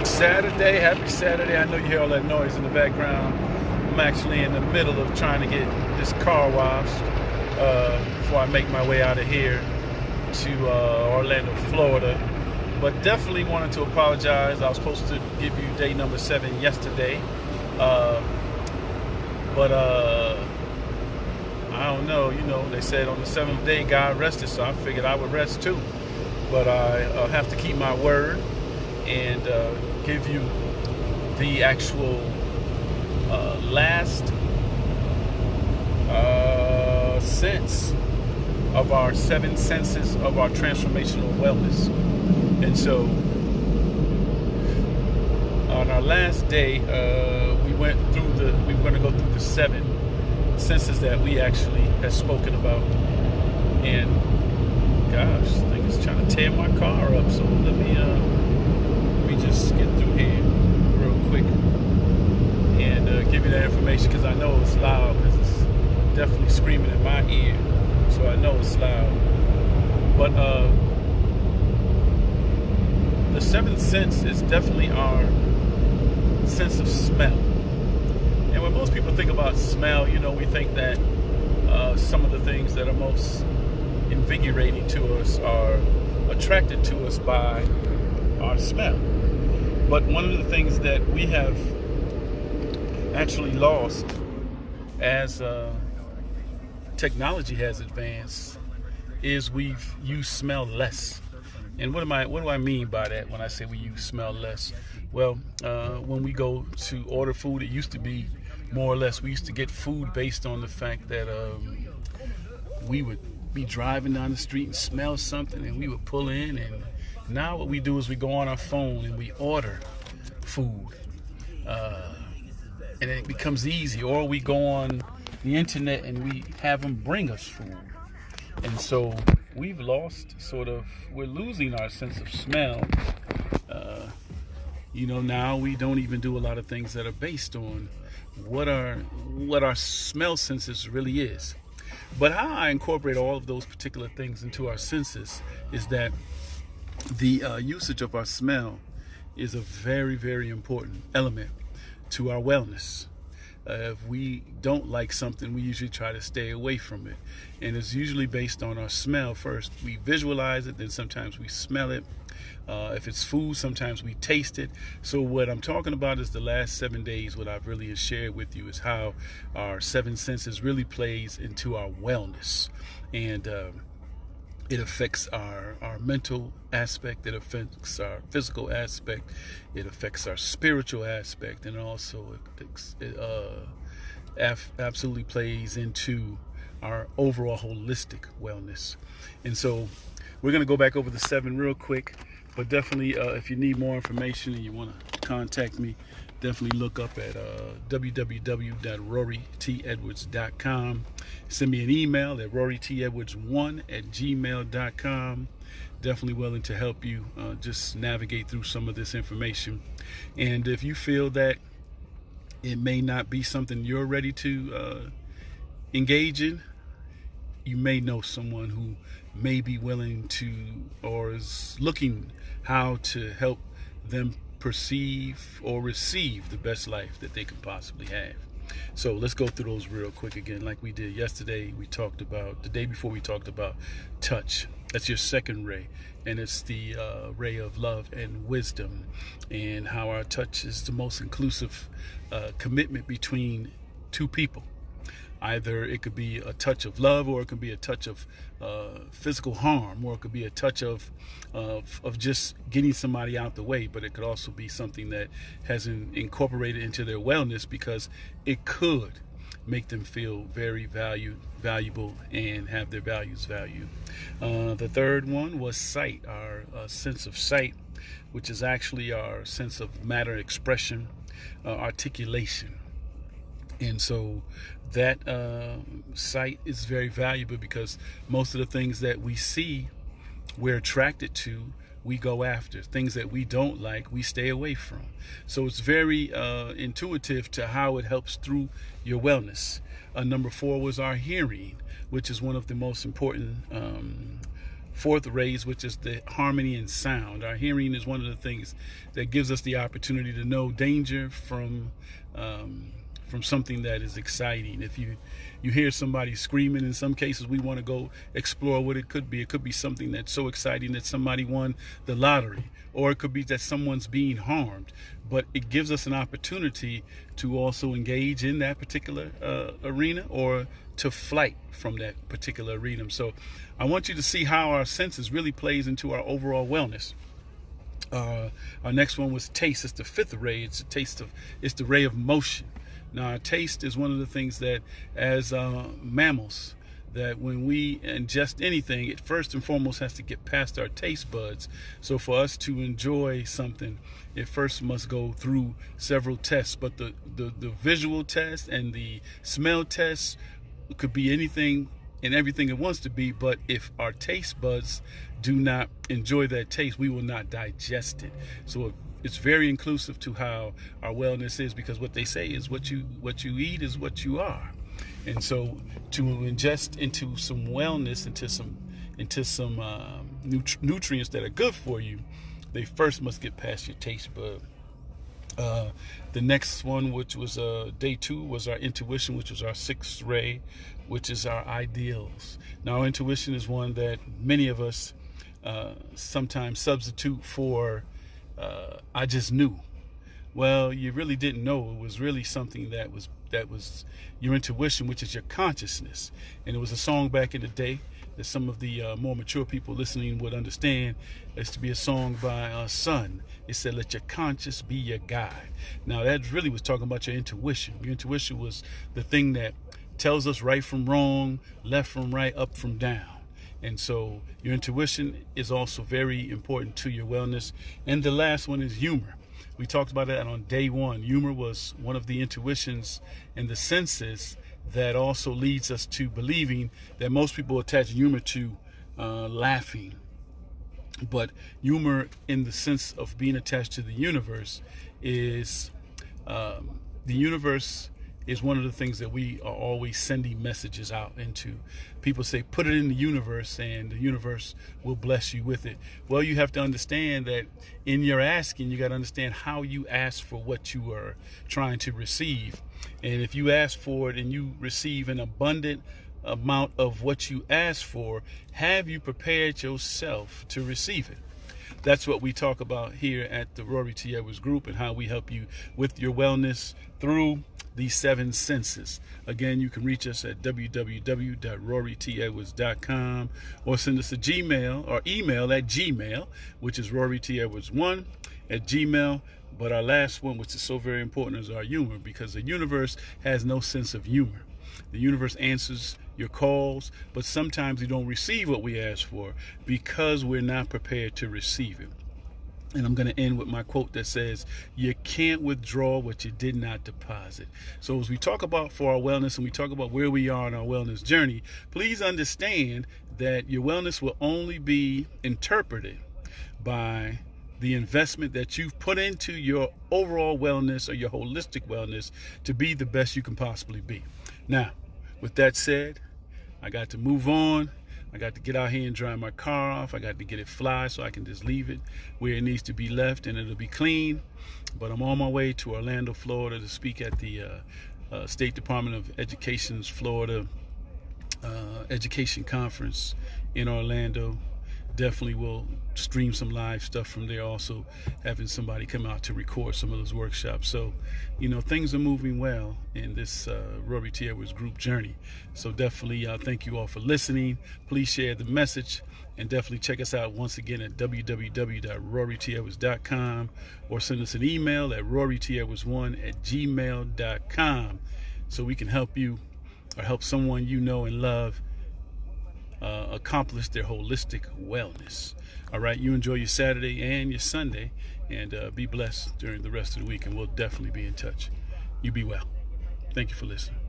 Saturday. Happy Saturday. I know you hear all that noise in the background. I'm actually in the middle of trying to get this car washed before I make my way out of here to Orlando, Florida. But definitely wanted to apologize. I was supposed to give you day number 7 yesterday. But I don't know. You know, they said on the 7th day God rested, so I figured I would rest too. But I have to keep my word and give you the actual last sense of our 7 senses of our transformational wellness. And so on our last day, we're going to go through the 7 senses that we actually have spoken about. And gosh, this thing is trying to tear my car up, so let me just get through here real quick and give you that information, because I know it's loud, because it's definitely screaming in my ear, so I know it's loud. But the 7th sense is definitely our sense of smell. And when most people think about smell, you know, we think that some of the things that are most invigorating to us are attracted to us by our smell. But one of the things that we have actually lost as technology has advanced is we've used smell less. And what do I mean by that when I say we use smell less? Well, when we go to order food, it used to be more or less, we used to get food based on the fact that we would be driving down the street and smell something, and we would pull in. And now what we do is we go on our phone and we order food, and it becomes easy. Or we go on the internet and we have them bring us food. And so we've lost we're losing our sense of smell. Now we don't even do a lot of things that are based on what our smell senses really is. But how I incorporate all of those particular things into our senses is that the usage of our smell is a very, very important element to our wellness. If we don't like something, we usually try to stay away from it. And it's usually based on our smell first. We visualize it, then sometimes we smell it. If it's food, sometimes we taste it. So what I'm talking about is the last 7 days. What I've really shared with you is how our 7 senses really plays into our wellness. And it affects our mental aspect, it affects our physical aspect, it affects our spiritual aspect, and also it absolutely plays into our overall holistic wellness. And so we're going to go back over the 7 real quick, but definitely if you need more information and you want to contact me, definitely look up at www.rorytedwards.com. Send me an email at rorytedwards1@gmail.com. Definitely willing to help you just navigate through some of this information. And if you feel that it may not be something you're ready to engage in, you may know someone who may be willing to or is looking how to help them perceive or receive the best life that they can possibly have. So let's go through those real quick again. Like we did yesterday, the day before we talked about touch. That's your second ray, and it's the ray of love and wisdom, and how our touch is the most inclusive commitment between two people. Either it could be a touch of love, or it could be a touch of physical harm, or it could be a touch of just getting somebody out the way. But it could also be something that has incorporated into their wellness, because it could make them feel very valuable, and have their values valued. The third one was sight, our sense of sight, which is actually our sense of matter expression, articulation. And so that sight is very valuable, because most of the things that we see, we're attracted to, we go after. Things that we don't like, we stay away from. So it's very intuitive to how it helps through your wellness. Number 4 was our hearing, which is one of the most important fourth rays, which is the harmony and sound. Our hearing is one of the things that gives us the opportunity to know danger from something that is exciting. If you hear somebody screaming, in some cases we want to go explore what it could be. It could be something that's so exciting that somebody won the lottery, or it could be that someone's being harmed. But it gives us an opportunity to also engage in that particular arena, or to flight from that particular arena. So I want you to see how our senses really plays into our overall wellness. Our next one was taste. It's the fifth ray. It's the ray of motion. Now, taste is one of the things that, as mammals, that when we ingest anything, it first and foremost has to get past our taste buds. So for us to enjoy something, it first must go through several tests. But the visual test and the smell test could be anything and everything it wants to be. But if our taste buds do not enjoy that taste, we will not digest it. So it's very inclusive to how our wellness is, because what they say is what you eat is what you are. And so to ingest into some wellness, into some nutrients that are good for you, they first must get past your taste bud. The next one, which was day 2, was our intuition, which was our sixth ray, which is our ideals. Now, our intuition is one that many of us sometimes substitute for I just knew. Well, you really didn't know. It was really something that was your intuition, which is your consciousness. And it was a song back in the day that some of the more mature people listening would understand. It used to be a song by Sun. It said, "Let your conscience be your guide." Now, that really was talking about your intuition. Your intuition was the thing that tells us right from wrong, left from right, up from down. And so your intuition is also very important to your wellness. And the last one is humor. We talked about that on day 1. Humor was one of the intuitions and the senses that also leads us to believing that most people attach humor to laughing. But humor, in the sense of being attached to the universe, is the universe is one of the things that we are always sending messages out into. People say, put it in the universe and the universe will bless you with it. Well, you have to understand that in your asking, you got to understand how you ask for what you are trying to receive. And if you ask for it and you receive an abundant amount of what you ask for, have you prepared yourself to receive it? That's what we talk about here at the Rory T. Edwards Group, and how we help you with your wellness through these 7 senses. Again, you can reach us at www.rorytedwards.com, or send us a Gmail or email at Gmail, which is rorytedwards1 at Gmail. But our last one, which is so very important, is our humor, because the universe has no sense of humor. The universe answers your calls, but sometimes we don't receive what we ask for because we're not prepared to receive it. And I'm going to end with my quote that says, you can't withdraw what you did not deposit. So as we talk about for our wellness, and we talk about where we are in our wellness journey, please understand that your wellness will only be interpreted by the investment that you've put into your overall wellness, or your holistic wellness, to be the best you can possibly be. Now, with that said, I got to move on. I got to get out here and dry my car off. I got to get it fly so I can just leave it where it needs to be left, and it'll be clean. But I'm on my way to Orlando, Florida, to speak at the State Department of Education's Florida Education Conference in Orlando. Definitely will stream some live stuff from there, also having somebody come out to record some of those workshops. So, things are moving well in this Rory T. Edwards Group journey. So definitely thank you all for listening. Please share the message, and definitely check us out once again at www.rorytedwards.com, or send us an email at rorytedwards1@gmail.com, so we can help you, or help someone you know and love, accomplish their holistic wellness. All right, you enjoy your Saturday and your Sunday, and be blessed during the rest of the week, and we'll definitely be in touch. You be well. Thank you for listening.